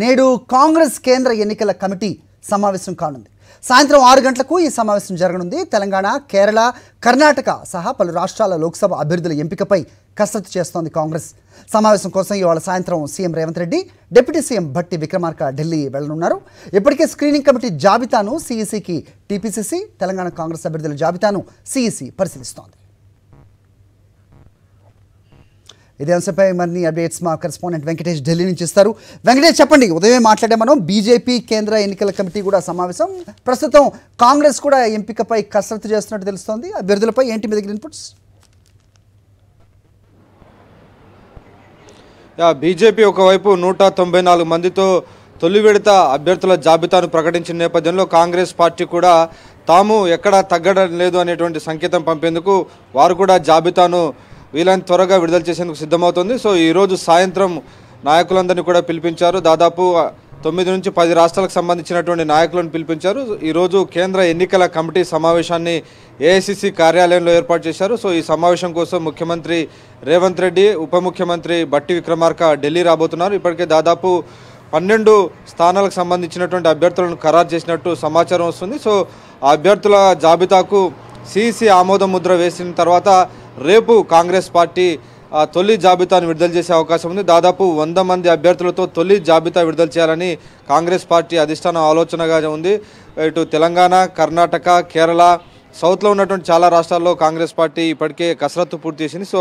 నేడు కాంగ్రెస్ కేంద్ర ఎన్నికల కమిటీ సమావేశం కానుంది. సాయంత్రం 6 గంటలకు ఈ సమావేశం జరగనుంది. తెలంగాణ, కేరళ, కర్ణాటక సహా పలు రాష్ట్రాల లోక్సభ అభ్యర్థుల ఎంపికపై కసరత్తు చేస్తోంది కాంగ్రెస్. సమావేశం కోసం ఇవాళ సాయంత్రం CM Revanth Reddy, deputy CM Bhatti Vikramarka Delhi వెళ్లనున్నారు. ఇప్పటికే స్క్రీనింగ్ కమిటీ జాబితాను సిఈసికి టీపీసీసీ, తెలంగాణ కాంగ్రెస్ అభ్యర్థుల జాబితాను సిఈసి పరిశీలిస్తోంది. ఇదే అంశంపై మరిన్ని అప్డేట్స్ మా కరెస్పాండెంట్ వెంకటేష్ ఢిల్లీ నుంచి ఇస్తారు. వెంకటేష్, చెప్పండి. ఉదయమే మాట్లాడే మనం బీజేపీ కేంద్ర ఎన్నికల కమిటీ కూడా సమావేశం. ప్రస్తుతం కాంగ్రెస్ కూడా ఎంపికపై కసరత్తు చేస్తున్నట్టు తెలుస్తోంది. అభ్యర్థులపై ఏంటి మీ దగ్గర ఇన్పుట్స్? బీజేపీ ఒకవైపు 194 మందితో తొలి విడత అభ్యర్థుల జాబితాను ప్రకటించిన నేపథ్యంలో కాంగ్రెస్ పార్టీ కూడా తాము ఎక్కడా తగ్గడం లేదు అనేటువంటి సంకేతం పంపేందుకు వారు కూడా జాబితాను వీలైనంత త్వరగా విడుదల చేసేందుకు సిద్ధమవుతుంది. సో ఈరోజు సాయంత్రం నాయకులందరినీ కూడా పిలిపించారు. దాదాపు 9 నుంచి 10 రాష్ట్రాలకు సంబంధించినటువంటి నాయకులను పిలిపించారు. ఈరోజు కేంద్ర ఎన్నికల కమిటీ సమావేశాన్ని ఏఐసిసి కార్యాలయంలో ఏర్పాటు చేశారు. సో ఈ సమావేశం కోసం ముఖ్యమంత్రి రేవంత్ రెడ్డి, ఉప ముఖ్యమంత్రి భట్టి విక్రమార్క ఢిల్లీ రాబోతున్నారు. ఇప్పటికే దాదాపు 12 స్థానాలకు సంబంధించినటువంటి అభ్యర్థులను ఖరారు చేసినట్టు సమాచారం వస్తుంది. సో ఆ అభ్యర్థుల జాబితాకు సిఈసి ఆమోద ముద్ర వేసిన తర్వాత రేపు కాంగ్రెస్ పార్టీ తొలి జాబితాను విడుదల చేసే అవకాశం ఉంది. దాదాపు 100 మంది అభ్యర్థులతో తొలి జాబితా విడుదల చేయాలని కాంగ్రెస్ పార్టీ అధిష్టానం ఆలోచనగా ఉంది. ఇటు తెలంగాణ, కర్ణాటక, కేరళ, సౌత్లో ఉన్నటువంటి చాలా రాష్ట్రాల్లో కాంగ్రెస్ పార్టీ ఇప్పటికే కసరత్తు పూర్తి చేసింది. సో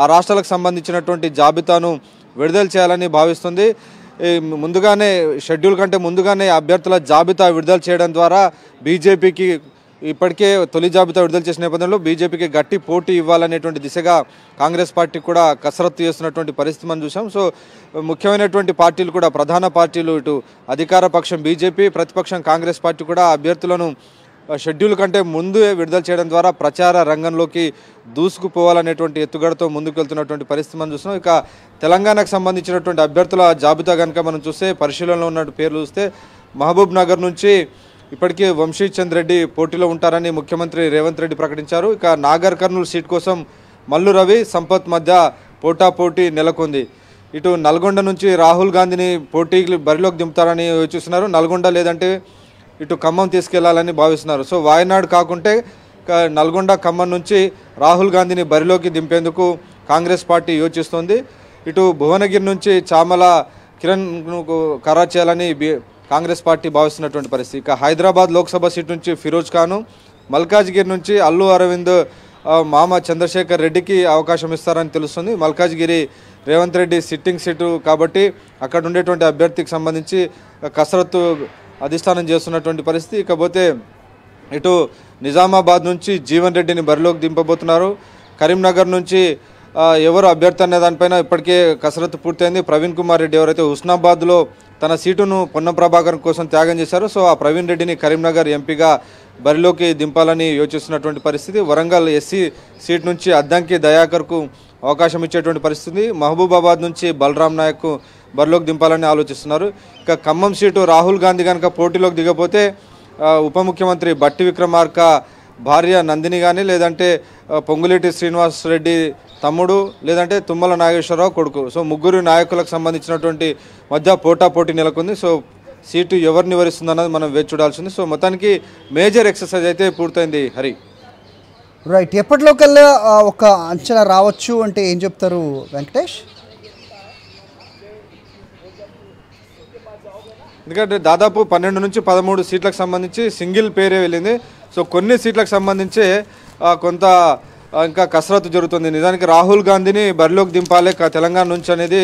ఆ రాష్ట్రాలకు సంబంధించినటువంటి జాబితాను విడుదల చేయాలని భావిస్తుంది. ముందుగానే షెడ్యూల్ కంటే ముందుగానే అభ్యర్థుల జాబితా విడుదల చేయడం ద్వారా బీజేపీకి ఇప్పటికే తొలి జాబితా విడుదల చేసిన నేపథ్యంలో బీజేపీకి గట్టి పోటీ ఇవ్వాలనేటువంటి దిశగా కాంగ్రెస్ పార్టీ కూడా కసరత్తు చేస్తున్నటువంటి పరిస్థితి మనం చూసాం. సో ముఖ్యమైనటువంటి పార్టీలు కూడా, ప్రధాన పార్టీలు, ఇటు అధికార పక్షం బీజేపీ, ప్రతిపక్షం కాంగ్రెస్ పార్టీ కూడా అభ్యర్థులను షెడ్యూల్ కంటే ముందే విడుదల చేయడం ద్వారా ప్రచార రంగంలోకి దూసుకుపోవాలనేటువంటి ఎత్తుగడతో ముందుకు వెళ్తున్నటువంటి పరిస్థితి మనం చూస్తున్నాం. ఇక తెలంగాణకు సంబంధించినటువంటి అభ్యర్థుల జాబితా కనుక మనం చూస్తే, పరిశీలనలో ఉన్న పేర్లు చూస్తే, మహబూబ్ నగర్ నుంచి ఇప్పటికే వంశీ చంద్ రెడ్డి పోటీలో ఉంటారని ముఖ్యమంత్రి రేవంత్ రెడ్డి ప్రకటించారు. ఇక నాగర్ కర్నూలు సీట్ కోసం మల్లు రవి, సంపత్ మధ్య పోటాపోటీ నెలకొంది. ఇటు నల్గొండ నుంచి రాహుల్ గాంధీని బరిలోకి దింపుతారని చూస్తున్నారు. నల్గొండ లేదంటే ఇటు ఖమ్మం తీసుకెళ్లాలని భావిస్తున్నారు. సో వాయనాడు కాకుంటే నల్గొండ, ఖమ్మం నుంచి రాహుల్ గాంధీని బరిలోకి దింపేందుకు కాంగ్రెస్ పార్టీ యోచిస్తోంది. ఇటు భువనగిరి నుంచి చామల కిరణ్ను ఖరారు చేయాలని కాంగ్రెస్ పార్టీ భావిస్తున్నటువంటి పరిస్థితి. ఇక హైదరాబాద్ లోక్సభ సీట్ నుంచి ఫిరోజ్ ఖాను, మల్కాజ్గిరి నుంచి అల్లు అరవింద్ మామ చంద్రశేఖర్ రెడ్డికి అవకాశం ఇస్తారని తెలుస్తుంది. మల్కాజ్గిరి రేవంత్ రెడ్డి సిట్టింగ్ సీటు కాబట్టి అక్కడ ఉండేటువంటి అభ్యర్థికి సంబంధించి కసరత్తు అధిష్టానం చేస్తున్నటువంటి పరిస్థితి. ఇకపోతే ఇటు నిజామాబాద్ నుంచి జీవన్ రెడ్డిని బరిలోకి దింపబోతున్నారు. కరీంనగర్ నుంచి ఎవరు అభ్యర్థి అనే దానిపైన ఇప్పటికే కసరత్తు పూర్తయింది. ప్రవీణ్ కుమార్ రెడ్డి ఎవరైతే హుస్నాబాద్లో తన సీటును పొన్నం ప్రభాకర్ కోసం త్యాగం చేశారో, సో ఆ ప్రవీణ్ రెడ్డిని కరీంనగర్ ఎంపీగా బరిలోకి దింపాలని యోచిస్తున్నటువంటి పరిస్థితి. వరంగల్ ఎస్సీ సీట్ నుంచి అద్దంకి దయాకర్కు అవకాశం ఇచ్చేటువంటి పరిస్థితి. మహబూబాబాద్ నుంచి బలరాం నాయక్ బరిలోకి దింపాలని ఆలోచిస్తున్నారు. ఇక ఖమ్మం సీటు రాహుల్ గాంధీ కనుక పోటీలోకి దిగపోతే ఉప ముఖ్యమంత్రి భట్టి విక్రమార్క భార్య నందిని కానీ, లేదంటే పొంగులేటి శ్రీనివాస్ రెడ్డి తమ్ముడు, లేదంటే తుమ్మల నాగేశ్వరరావు కొడుకు, సో ముగ్గురు నాయకులకు సంబంధించినటువంటి మధ్య పోటాపోటీ నెలకొంది. సో సీటు ఎవరిని వరిస్తుందన్నది మనం వేచి చూడాల్సింది. సో మొత్తానికి మేజర్ ఎక్సర్సైజ్ అయితే పూర్తయింది. హరి, రైట్. ఎప్పటిలోకల్లా ఒక అంచనా రావచ్చు అంటే ఏం చెప్తారు వెంకటేష్? ఎందుకంటే దాదాపు 12 నుంచి 13 సీట్లకు సంబంధించి సింగిల్ పేరే వెళ్ళింది. సో కొన్ని సీట్లకు సంబంధించి కొంత ఇంకా కసరత్తు జరుగుతుంది. నిజానికి రాహుల్ గాంధీని బరిలోకి దింపాలి తెలంగాణ నుంచి అనేది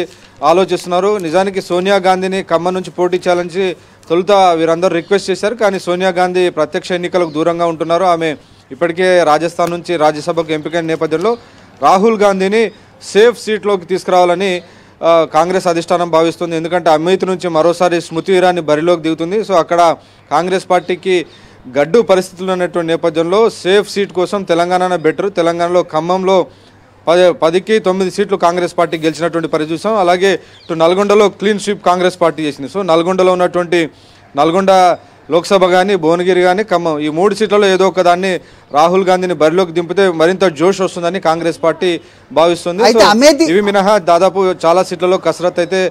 ఆలోచిస్తున్నారు. నిజానికి సోనియా గాంధీని ఖమ్మం నుంచి పోటీ చేయాలని తొలుత వీరందరూ రిక్వెస్ట్ చేశారు. కానీ సోనియా గాంధీ ప్రత్యక్ష ఎన్నికలకు దూరంగా ఉంటున్నారు. ఆమె ఇప్పటికే రాజస్థాన్ నుంచి రాజ్యసభకు ఎంపికైన నేపథ్యంలో రాహుల్ గాంధీని సేఫ్ సీట్లోకి తీసుకురావాలని కాంగ్రెస్ అధిష్టానం భావిస్తుంది. ఎందుకంటే అమేథీ నుంచి మరోసారి స్మృతి ఇరానీ బరిలోకి దిగుతుంది. సో అక్కడ కాంగ్రెస్ పార్టీకి గడ్డు పరిస్థితులు ఉన్నటువంటి నేపథ్యంలో సేఫ్ సీట్ కోసం తెలంగాణ బెటర్. తెలంగాణలో ఖమ్మంలో 10కి 9 సీట్లు కాంగ్రెస్ పార్టీ గెలిచినటువంటి పరిస్థితి చూసాం. అలాగే ఇటు నల్గొండలో క్లీన్ స్వీప్ కాంగ్రెస్ పార్టీ చేసింది. సో నల్గొండలో ఉన్నటువంటి నల్గొండ లోక్సభ కానీ, భువనగిరి కానీ, ఖమ్మం, ఈ 3 సీట్లలో ఏదో ఒక దాన్ని రాహుల్ గాంధీని బరిలోకి దింపితే మరింత జోష్ వస్తుందని కాంగ్రెస్ పార్టీ భావిస్తుంది. ఇవి మినహా దాదాపు చాలా సీట్లలో కసరత్తు అయితే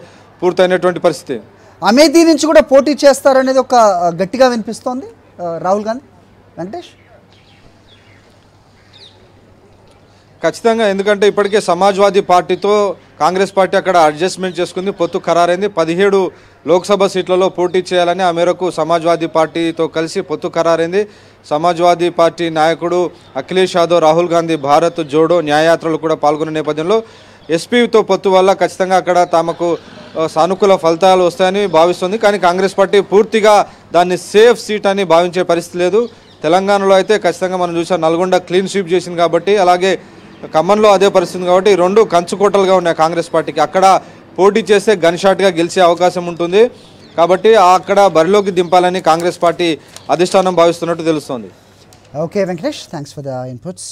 పూర్తయినటువంటి పరిస్థితి. అమేథీ నుంచి కూడా పోటీ చేస్తారనేది ఒక గట్టిగా వినిపిస్తోంది రాహుల్ గాంధీ. వెంకటేష్, ఖచ్చితంగా, ఎందుకంటే ఇప్పటికే సమాజ్వాదీ పార్టీతో కాంగ్రెస్ పార్టీ అక్కడ అడ్జస్ట్మెంట్ చేసుకుంది, పొత్తు ఖరారైంది. 17 లోక్సభ సీట్లలో పోటీ చేయాలని ఆ మేరకు సమాజ్వాదీ పార్టీతో కలిసి పొత్తు ఖరారైంది. సమాజ్వాదీ పార్టీ నాయకుడు అఖిలేష్ యాదవ్, రాహుల్ గాంధీ భారత్ జోడో న్యాయయాత్రలు కూడా పాల్గొన్న నేపథ్యంలో ఎస్పీతో పొత్తు వల్ల ఖచ్చితంగా అక్కడ తమకు సానుకూల ఫలితాలు వస్తాయని భావిస్తుంది. కానీ కాంగ్రెస్ పార్టీ పూర్తిగా దాన్ని సేఫ్ సీట్ అని భావించే పరిస్థితి లేదు. తెలంగాణలో అయితే ఖచ్చితంగా మనం చూసాం, నల్గొండ క్లీన్ స్వీప్ చేసింది కాబట్టి, అలాగే ఖమ్మంలో అదే పరిస్థితి కాబట్టి రెండు కంచుకోటలుగా ఉన్నాయి కాంగ్రెస్ పార్టీకి. అక్కడ పోటీ చేస్తే గన్ షాట్గా గెలిచే అవకాశం ఉంటుంది కాబట్టి అక్కడ బరిలోకి దింపాలని కాంగ్రెస్ పార్టీ అధిష్టానం భావిస్తున్నట్టు తెలుస్తోంది. Okay Venkatesh, thanks for the inputs.